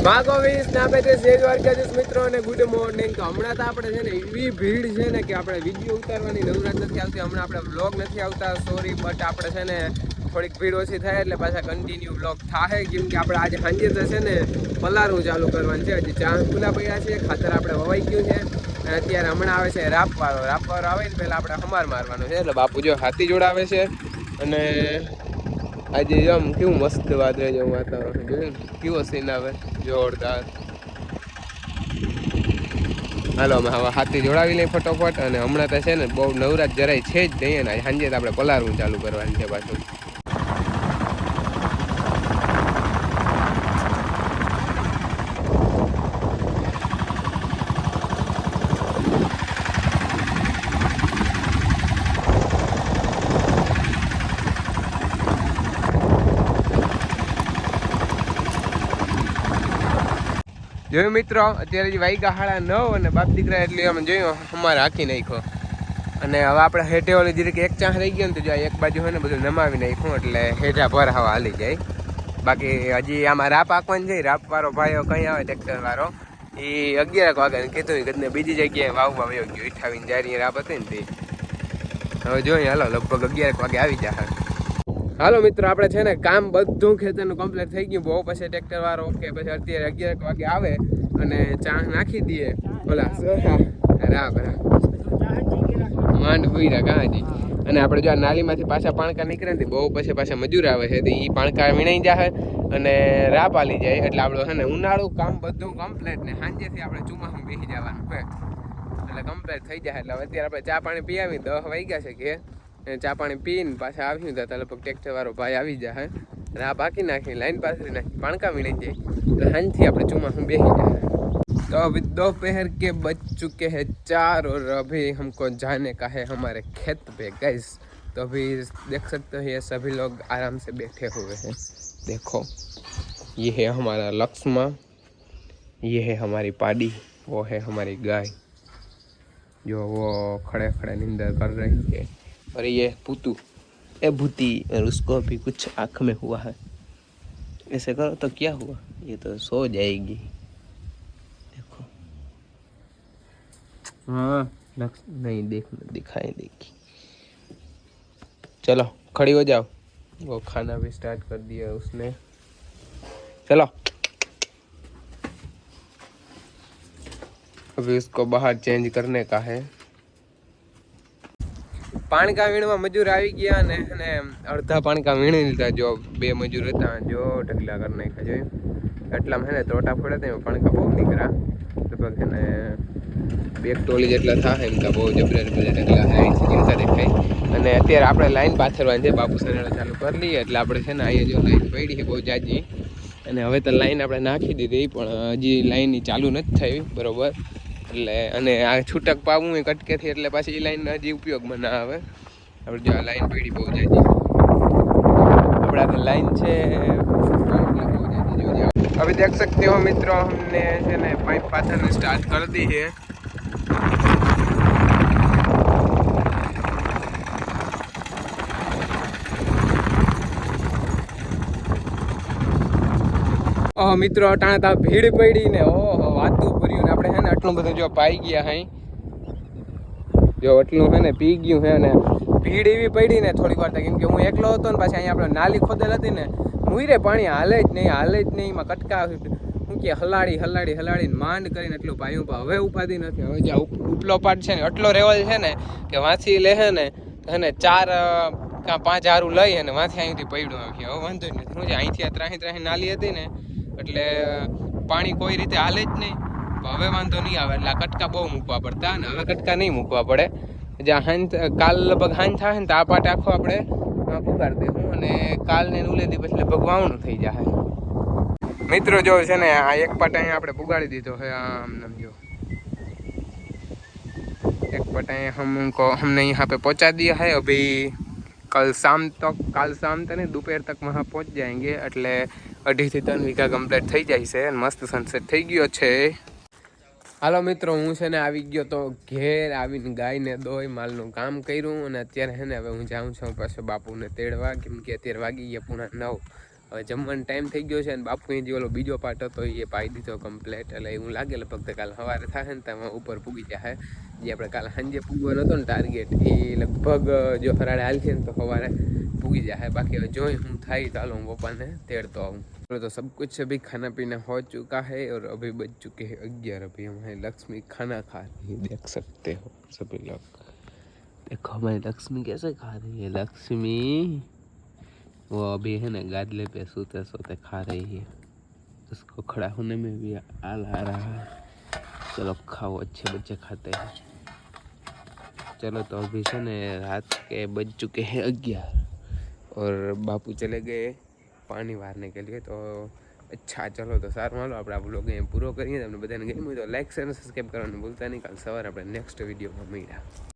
ભાગોવીસ ના બે દ્વારકાધીશ મિત્રો અને ગુડ મોર્નિંગ. તો હમણાં તો આપણે છે ને એવી ભીડ છે ને કે આપણે વિડીયો ઉતારવાની નવરાત નથી આવતી. હમણાં આપણે વ્લોગ નથી આવતા, સોરી, બટ આપણે છે ને થોડીક ભીડ ઓછી થાય એટલે પાછા કન્ટિન્યુ વ્લોગ થાય. કેમ કે આપણે આજે સાંજે તો છે ને પલારું ચાલુ કરવાનું છે. હજી ચા ખુલ્લા પડ્યા છે, ખાતર આપણે વવાઈ ગયું છે અને અત્યારે હમણાં આવે છે રાપવાળો આવે ને પહેલાં આપણે હમાર મારવાનો છે. એટલે બાપુ જો હાથી જોડાવે છે અને આજે આમ કેવું મસ્ત વાદળે જેવું વાતાવરણ જોયું ને, કેવો સીન આવે જોરદાર. હાલો અમે હવે હાથી જોડાવી લઈએ ફટોફટ. અને હમણાં તો છે ને બહુ નવરાત જરાય છે જ નહીં ને સાંજે તો આપણે પલારવું ચાલુ કરવાની છે પાછું. જોયું મિત્રો, અત્યારે જે વાગ્યા 9:30 અને બાપ દીકરા એટલે અમે જોયું અમારે હાકી નાખ્યો. અને હવે આપણે હેઠે ઓલી જીરીક એક ચાંસ રહી ગયો ને તો જો એક બાજુ હોય ને બધું નમાવી નાખ્યું એટલે હેઠા ભર હવા હાલી જાય. બાકી હજી આમાં રાપ આંકવાની છે. રાપ વાળો ભાઈઓ કઈ આવે ટ્રેક્ટર વાળો એ 11 વાગે કીધું કે બીજી જગ્યાએ વાવમાં વયો ગયો ઈઠાવીને જારી રાપ હતી ને તે. હવે જોઈએ હાલો લગભગ 11 વાગે આવી જાય. હાલો મિત્રો, આપણે છે ને કામ બધું ખેતરનું કમ્પ્લીટ થઈ ગયું. બહુ પછી ટ્રેક્ટર વાળો ઓકે પછી અત્યારે 11 વાગે આવે અને ચા નાખી દઈએ. ઓલા રામ માંડ ભૂરા કાંજી. અને આપણે જો આ નાલીમાંથી પાછા પાણકા નીકળે ને બહુ પછી પાછા મજૂર આવે છે તો એ પાણકા વીણાઈ જાય અને રાપ આલી જાય. એટલે આપણું છે ને ઉનાળું કામ બધું કમ્પ્લીટ ને સાંજેથી આપણે ચોમાસું બેસી જવાનું હોય એટલે કમ્પ્લીટ થઈ જાય. એટલે અત્યારે આપણે ચા પાણી પી આવી 10 વાગ્યા છે કે ચા પાણી પીને પાછા આવ્યું હતા લગભગ ટ્રેક્ટર વાળો ભાઈ આવી જાય રાહ બાકી નાખી લાઈન પાથરી નાખી પાણકા વીણાઈ જાય એટલે સાંજથી આપણે ચોમાસું બેસી જાય. तो अभी दोपहर के बज चुके हैं 4 और अभी हमको जाने का है हमारे खेत पे गाइस. तो अभी देख सकते हो ये सभी लोग आराम से बैठे हुए हैं. देखो ये है हमारा लक्ष्मा, ये है हमारी पाडी, वो है हमारी गाय जो वो खड़े खड़े नींदर कर रही है. और ये पुतू ए भूती और उसको अभी कुछ आँख में हुआ है. ऐसे करो तो क्या हुआ, ये तो सो जाएगी. देखो हाँ नहीं दिखाई देगी. चलो खड़ी हो जाओ. वो खाना भी स्टार्ट कर दिया उसने. चलो अभी उसको बाहर चेंज करने का है. પાણકા વીણવા મજૂર આવી ગયા ને અડધા પાણકા વીણી લીધા. જો 2 મજૂર હતા જો ઢગલા કરી નાખ્યા જોયું. એટલામાં હે ને તોટા ફોડ્યા હતા પાણકા બહુ નીકળ્યા. લગભગ એને 2 ટોલી જેટલા થાય એમ તો બહુ જબરા ઢગલા થાય ચિંતા દેખાય. અને અત્યારે આપણે લાઈન પાથરવાની છે. બાપુ સનેડા ચાલુ કરી લઈએ એટલે આપણે છે ને અહીંયા જો લાઈન પડી છે બહુ જાજી. અને હવે તો લાઈન આપણે નાખી દીધી પણ હજી લાઈન ચાલુ નથી થઈ બરોબર. એટલે અને આ છૂટક પાવું એ કટકેથી એટલે પાછી એ લાઈન હજી ઉપયોગમાં ના આવે. આપણે જો આ લાઈન પડી બહુ જાજી આપણા લાઈન છે. अभी देख सकते हो मित्रों हमने है ना पाइप पाथरने स्टार्ट कर दी है. ઓહ મિત્રો અટાણે તો ભીડ પડી ને ઓહો વાતું ભર્યું ને આપણે હે ને આટલું બધું જો પાઈ ગયા હઈ જો આટલું હે ને પી ગયું હે ને ભીડ એવી પડી ને થોડીક વાર કેમ કે હું એકલો હતો ને પાછી અહીંયા આપણે નાલી ખોદેલ હતી ને મુઈરે પાણી હાલે જ નહીં એમાં કટકા શું કે હલાડીને માંડ કરીને એટલું પાયું પણ હવે ઉપાધી નથી. હવે જે ઉપલો પાટ છે ને એટલો રેવલ છે ને કે વાંચી લે હે ને 4 કાં 5 હારું લઈ અને વાંથી અહીંથી પડ્યું આવી. હવે વાંધો જ નથી. શું છે અહીંથી ત્રાહી નાલી હતી ને એટલે પાણી કોઈ રીતે હાલે જ નહીં. હવે વાંધો નહીં આવે એટલે આ કટકા બહુ મૂકવા પડતા અને હવે કટકા નહીં મૂકવા પડે. જ્યાં કાલ લગભગ હાંજ થાય ને તો આ પાટ આખો આપણે પુગાડી દઈશું અને કાલને ઉલેથી પછી લગભગ વાવણું થઈ જાય. મિત્રો જો છે ને આ એક પાટ અહીંયા આપણે પુગાડી દીધો है. આમ જો एक पाट हमने यहाँ पे पहुँचा दिया है. अभी काल शाम तक नहीं दोपहर तक वहाँ पहुँच जाएंगे એટલે 2.5 થી 3 વીઘા કમ્પ્લીટ થઈ જાય છે અને મસ્ત સનસેટ થઈ ગયો છે. હાલો મિત્રો હું છે ને આવી ગયો તો ઘેર આવીને ગાયને દોઈ માલનું કામ કર્યું અને અત્યારે છે ને હવે હું જાઉં છું પાછો બાપુને તેડવા કેમ કે અત્યારે વાગી ગયા 9:30 હવે જમવાનો ટાઈમ થઈ ગયો છે અને બાપુ જે ઓલો બીજો પાર્ટ હતો એ પાઈ દીધો કમ્પ્લેટ. એટલે એવું લાગે લગભગ કાલે સવારે થાય ને તો ઉપર પૂગી જાય. જે આપણે કાલે સાંજે પૂગવાનો હતો ને ટાર્ગેટ એ લગભગ જો ફરાડે હાલ છે ને તો સવારે पूगी जाए. बाकी अब जो हूँ थाई चालो हम पप्पा ने तेड़ता हूँ. तो सब कुछ अभी खाना पीना हो चुका है और अभी बज चुके हैं 11. अभी हमारी लक्ष्मी खाना खा रही है, देख सकते हो सभी लोग. देखो हमारी लक्ष्मी कैसे खा रही है. लक्ष्मी वो अभी है ना गादले पे सोते सोते खा रही है. उसको खड़ा होने में भी आल आ रहा है. चलो खाओ, अच्छे बच्चे खाते हैं. चलो तो अभी से ने रात के बज चुके हैं 11 और बापू चले गए पानी वारने के लिए. तो अच्छा चलो तो सार मालो આપણે આ વ્લોગ અહીં પૂરો કરીએ. તમને બધાને ગમ્યું તો લાઈક શેર અને સબસ્ક્રાઈબ કરવાનું ભૂલતા નહીં. કાલ સવારે આપણે નેક્સ્ટ વિડીયોમાં મળ્યા.